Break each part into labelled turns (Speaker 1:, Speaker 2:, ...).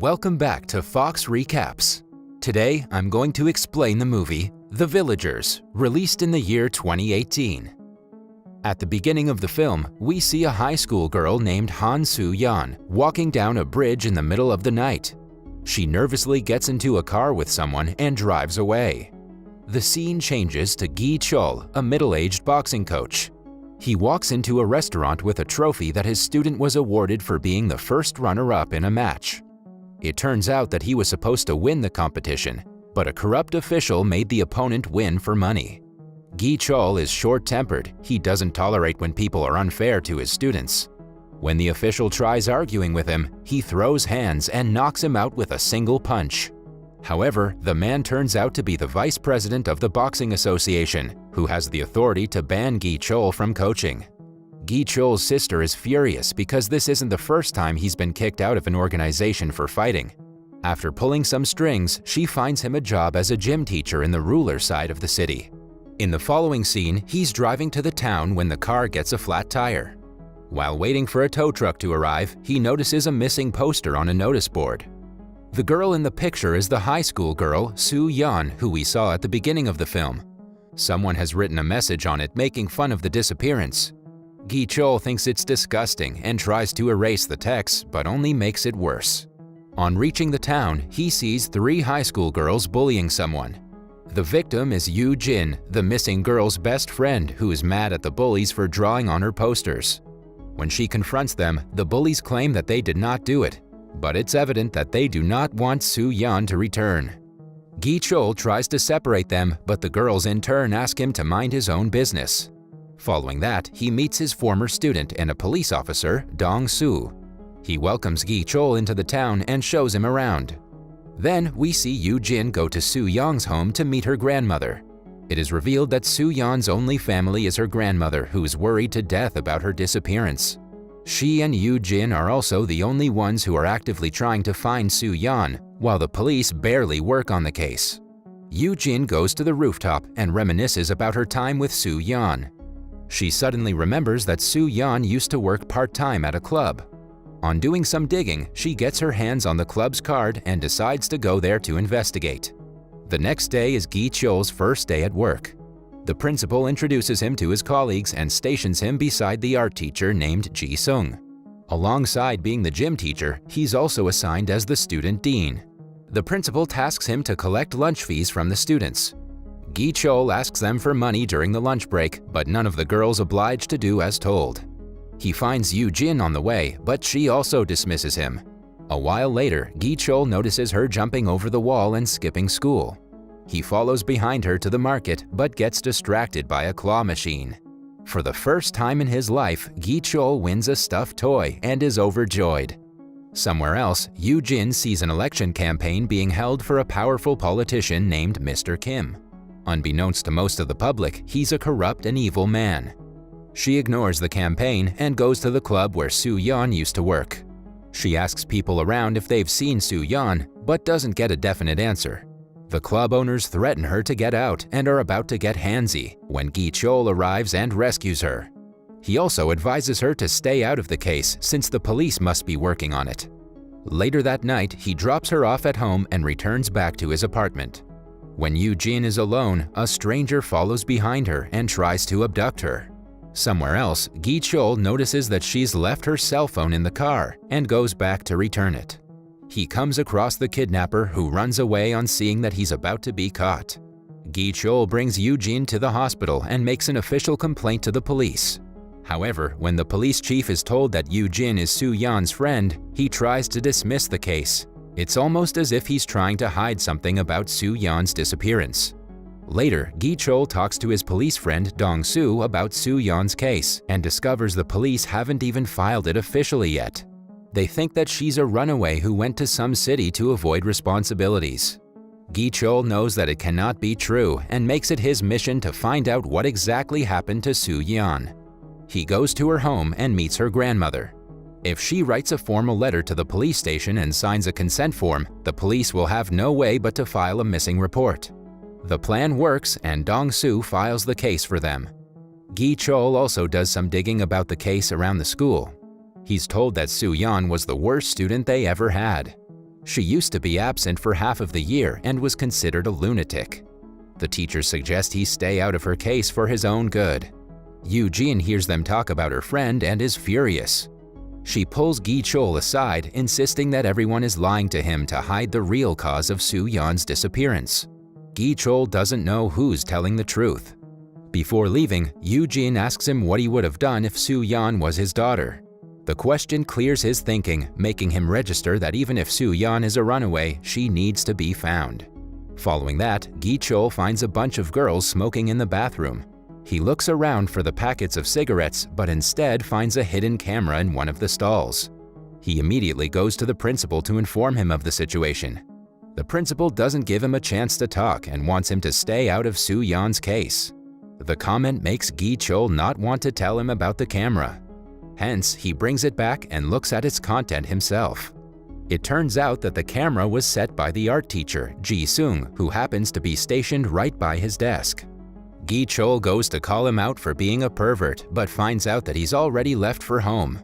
Speaker 1: Welcome back to Fox Recaps. Today, I'm going to explain the movie The Villagers, released in the year 2018. At the beginning of the film, we see a high school girl named Han Soo-yeon walking down a bridge in the middle of the night. She nervously gets into a car with someone and drives away. The scene changes to Gi Chol, a middle-aged boxing coach. He walks into a restaurant with a trophy that his student was awarded for being the first runner-up in a match. It turns out that he was supposed to win the competition, but a corrupt official made the opponent win for money. Gi Chol is short-tempered. He doesn't tolerate when people are unfair to his students. When the official tries arguing with him, he throws hands and knocks him out with a single punch. However, the man turns out to be the vice president of the Boxing Association, who has the authority to ban Gi Chol from coaching. Gi Chol's sister is furious because this isn't the first time he's been kicked out of an organization for fighting. After pulling some strings, she finds him a job as a gym teacher in the ruler side of the city. In the following scene, he's driving to the town when the car gets a flat tire. While waiting for a tow truck to arrive, he notices a missing poster on a notice board. The girl in the picture is the high school girl, Soo-yeon, who we saw at the beginning of the film. Someone has written a message on it making fun of the disappearance. Gi Chol thinks it's disgusting and tries to erase the text, but only makes it worse. On reaching the town, he sees 3 high school girls bullying someone. The victim is Yoo Jin, the missing girl's best friend, who is mad at the bullies for drawing on her posters. When she confronts them, the bullies claim that they did not do it, but it's evident that they do not want Soo-yeon to return. Gi Chol tries to separate them, but the girls in turn ask him to mind his own business. Following that, he meets his former student and a police officer, Dong-soo. He welcomes Gi Chol into the town and shows him around. Then we see Yoo Jin go to Soo-yeon's home to meet her grandmother. It is revealed that Soo-yeon's only family is her grandmother, who is worried to death about her disappearance. She and Yoo Jin are also the only ones who are actively trying to find Soo-yeon, while the police barely work on the case. Yoo Jin goes to the rooftop and reminisces about her time with Soo-yeon. She suddenly remembers that Soo-yeon used to work part-time at a club. On doing some digging, she gets her hands on the club's card and decides to go there to investigate. The next day is Gi Chol's first day at work. The principal introduces him to his colleagues and stations him beside the art teacher named Ji Sung. Alongside being the gym teacher, he's also assigned as the student dean. The principal tasks him to collect lunch fees from the students. Gi Chol asks them for money during the lunch break, but none of the girls oblige to do as told. He finds Yoo Jin on the way, but she also dismisses him. A while later, Gi Chol notices her jumping over the wall and skipping school. He follows behind her to the market, but gets distracted by a claw machine. For the first time in his life, Gi Chol wins a stuffed toy and is overjoyed. Somewhere else, Yoo Jin sees an election campaign being held for a powerful politician named Mr. Kim. Unbeknownst to most of the public, he's a corrupt and evil man. She ignores the campaign and goes to the club where Soo-yeon used to work. She asks people around if they've seen Soo-yeon, but doesn't get a definite answer. The club owners threaten her to get out and are about to get handsy when Gi Chol arrives and rescues her. He also advises her to stay out of the case since the police must be working on it. Later that night, he drops her off at home and returns back to his apartment. When Yoo Jin is alone, a stranger follows behind her and tries to abduct her. Somewhere else, Gi Chol notices that she's left her cell phone in the car and goes back to return it. He comes across the kidnapper, who runs away on seeing that he's about to be caught. Gi Chol brings Yoo Jin to the hospital and makes an official complaint to the police. However, when the police chief is told that Yoo Jin is Soo-yeon's friend, he tries to dismiss the case. It's almost as if he's trying to hide something about Soo-yeon's disappearance. Later, Gi Chol talks to his police friend Dong-soo about Soo-yeon's case and discovers the police haven't even filed it officially yet. They think that she's a runaway who went to some city to avoid responsibilities. Gi Chol knows that it cannot be true and makes it his mission to find out what exactly happened to Soo-yeon. He goes to her home and meets her grandmother. If she writes a formal letter to the police station and signs a consent form, the police will have no way but to file a missing report. The plan works and Dong-soo files the case for them. Gi Chol also does some digging about the case around the school. He's told that Soo-yeon was the worst student they ever had. She used to be absent for half of the year and was considered a lunatic. The teacher suggests he stay out of her case for his own good. Yoo-jin hears them talk about her friend and is furious. She pulls Gi-chol aside, insisting that everyone is lying to him to hide the real cause of Soo-yeon's disappearance. Gi-chol doesn't know who's telling the truth. Before leaving, Yoo-jin asks him what he would have done if Soo-yeon was his daughter. The question clears his thinking, making him register that even if Soo-yeon is a runaway, she needs to be found. Following that, Gi-chol finds a bunch of girls smoking in the bathroom. He looks around for the packets of cigarettes, but instead finds a hidden camera in one of the stalls. He immediately goes to the principal to inform him of the situation. The principal doesn't give him a chance to talk and wants him to stay out of Soo-yeon's case. The comment makes Gi-chol not want to tell him about the camera. Hence, he brings it back and looks at its content himself. It turns out that the camera was set by the art teacher, Ji-sung, who happens to be stationed right by his desk. Gi-chol goes to call him out for being a pervert, but finds out that he's already left for home.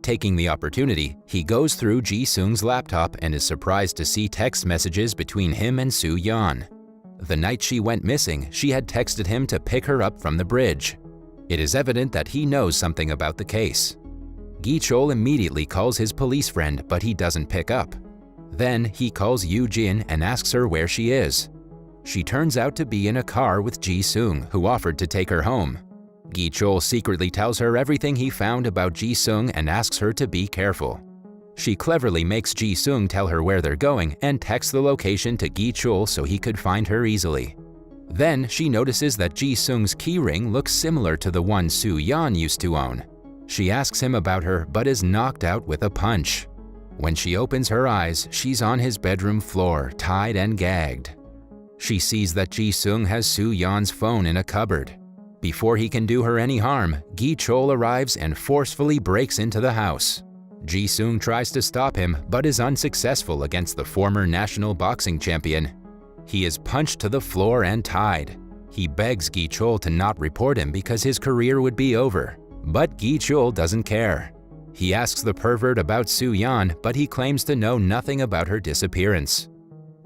Speaker 1: Taking the opportunity, he goes through Ji-sung's laptop and is surprised to see text messages between him and Soo-yeon. The night she went missing, she had texted him to pick her up from the bridge. It is evident that he knows something about the case. Gi-chol immediately calls his police friend, but he doesn't pick up. Then he calls Yoo-jin and asks her where she is. She turns out to be in a car with Ji-sung, who offered to take her home. Gi-chol secretly tells her everything he found about Ji-sung and asks her to be careful. She cleverly makes Ji-sung tell her where they're going and texts the location to Gi-chol so he could find her easily. Then she notices that Ji-sung's keyring looks similar to the one Soo-yeon used to own. She asks him about her but is knocked out with a punch. When she opens her eyes, she's on his bedroom floor, tied and gagged. She sees that Ji-sung has Soo-yeon's phone in a cupboard. Before he can do her any harm, Gi-chol arrives and forcefully breaks into the house. Ji-sung tries to stop him but is unsuccessful against the former national boxing champion. He is punched to the floor and tied. He begs Gi-chol to not report him because his career would be over. But Gi-chol doesn't care. He asks the pervert about Soo-yeon, but he claims to know nothing about her disappearance.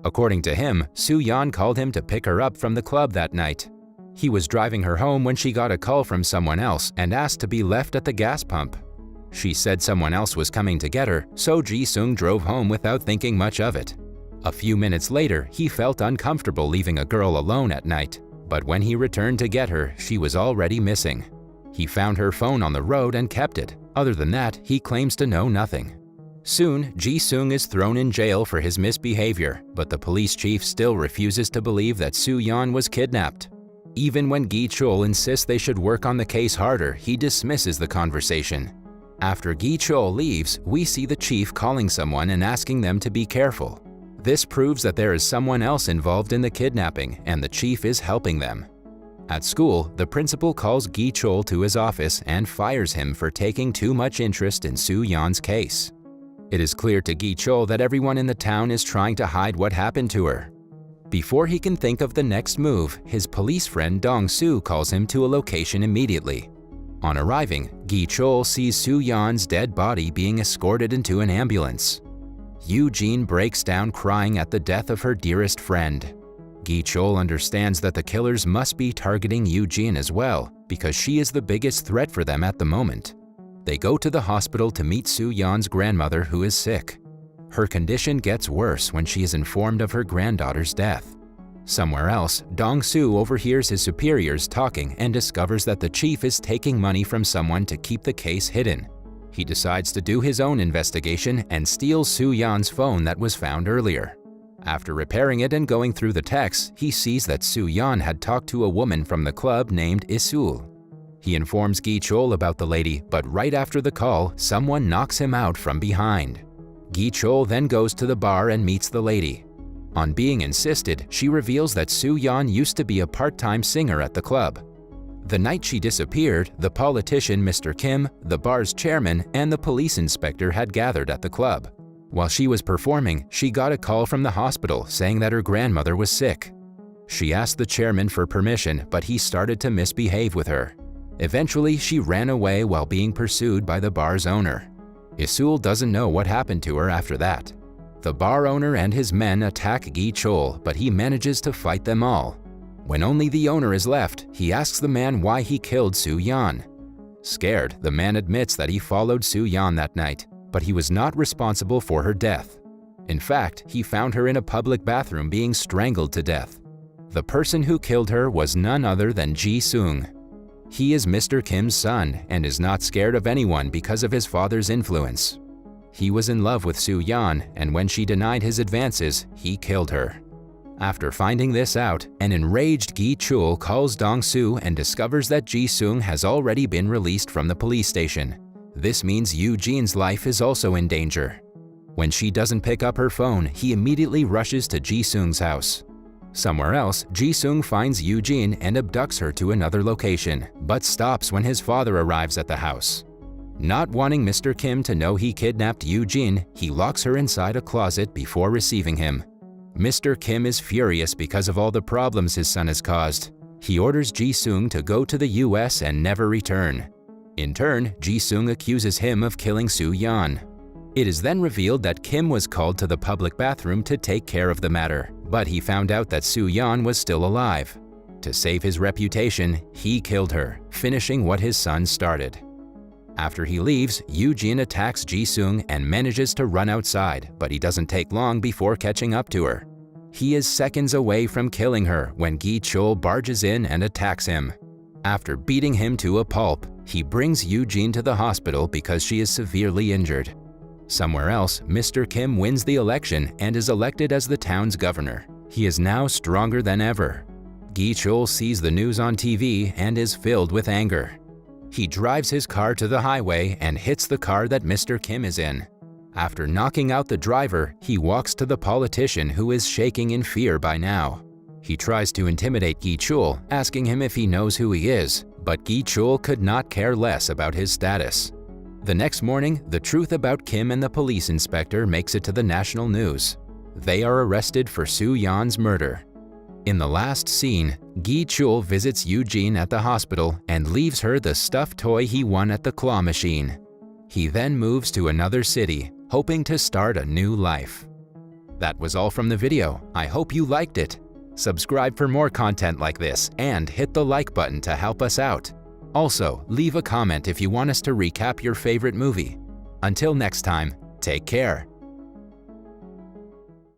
Speaker 1: According to him, Soo-yeon called him to pick her up from the club that night. He was driving her home when she got a call from someone else and asked to be left at the gas pump. She said someone else was coming to get her, so Ji-sung drove home without thinking much of it. A few minutes later, he felt uncomfortable leaving a girl alone at night, but when he returned to get her, she was already missing. He found her phone on the road and kept it. Other than that, he claims to know nothing. Soon, Ji-sung is thrown in jail for his misbehavior, but the police chief still refuses to believe that Soo-yeon was kidnapped. Even when Gi-chol insists they should work on the case harder, he dismisses the conversation. After Gi-chol leaves, we see the chief calling someone and asking them to be careful. This proves that there is someone else involved in the kidnapping, and the chief is helping them. At school, the principal calls Gi-chol to his office and fires him for taking too much interest in Soo-yeon's case. It is clear to Gi-chol that everyone in the town is trying to hide what happened to her. Before he can think of the next move, his police friend Dong-soo calls him to a location immediately. On arriving, Gi-chol sees Soo-yeon's dead body being escorted into an ambulance. Yoo-jin breaks down crying at the death of her dearest friend. Gi-chol understands that the killers must be targeting Yoo-jin as well, because she is the biggest threat for them at the moment. They go to the hospital to meet Soo-yeon's grandmother, who is sick. Her condition gets worse when she is informed of her granddaughter's death. Somewhere else, Dong-soo overhears his superiors talking and discovers that the chief is taking money from someone to keep the case hidden. He decides to do his own investigation and steals Soo-yeon's phone that was found earlier. After repairing it and going through the texts, he sees that Soo-yeon had talked to a woman from the club named Isul. He informs Gi-chol about the lady, but right after the call, someone knocks him out from behind. Gi-chol then goes to the bar and meets the lady. On being insisted, she reveals that Soo-yeon used to be a part-time singer at the club. The night she disappeared, the politician Mr. Kim, the bar's chairman, and the police inspector had gathered at the club. While she was performing, she got a call from the hospital saying that her grandmother was sick. She asked the chairman for permission, but he started to misbehave with her. Eventually, she ran away while being pursued by the bar's owner. Isul doesn't know what happened to her after that. The bar owner and his men attack Gi Chul, but he manages to fight them all. When only the owner is left, he asks the man why he killed Soo Yan. Scared, the man admits that he followed Soo Yan that night, but he was not responsible for her death. In fact, he found her in a public bathroom being strangled to death. The person who killed her was none other than Ji Sung. He is Mr. Kim's son and is not scared of anyone because of his father's influence. He was in love with Soo Yan, and when she denied his advances, he killed her. After finding this out, an enraged Gi Chul calls Dong Soo and discovers that Ji Sung has already been released from the police station. This means Eugene's life is also in danger. When she doesn't pick up her phone, he immediately rushes to Ji Sung's house. Somewhere else, Ji Sung finds Eugene and abducts her to another location, but stops when his father arrives at the house. Not wanting Mr. Kim to know he kidnapped Eugene, he locks her inside a closet before receiving him. Mr. Kim is furious because of all the problems his son has caused. He orders Ji Sung to go to the US and never return. In turn, Ji Sung accuses him of killing Soo Yan. It is then revealed that Kim was called to the public bathroom to take care of the matter, but he found out that Soo Yan was still alive. To save his reputation, he killed her, finishing what his son started. After he leaves, Eugene attacks Ji Sung and manages to run outside, but he doesn't take long before catching up to her. He is seconds away from killing her when Gi Chul barges in and attacks him. After beating him to a pulp, he brings Eugene to the hospital because she is severely injured. Somewhere else, Mr. Kim wins the election and is elected as the town's governor. He is now stronger than ever. Gi Chul sees the news on TV and is filled with anger. He drives his car to the highway and hits the car that Mr. Kim is in. After knocking out the driver, he walks to the politician who is shaking in fear by now. He tries to intimidate Gi Chul, asking him if he knows who he is, but Gi Chul could not care less about his status. The next morning, the truth about Kim and the police inspector makes it to the national news. They are arrested for Soo Yan's murder. In the last scene, Gi Chul visits Eugene at the hospital and leaves her the stuffed toy he won at the claw machine. He then moves to another city, hoping to start a new life. That was all from the video. I hope you liked it. Subscribe for more content like this and hit the like button to help us out. Also, leave a comment if you want us to recap your favorite movie. Until next time, take care.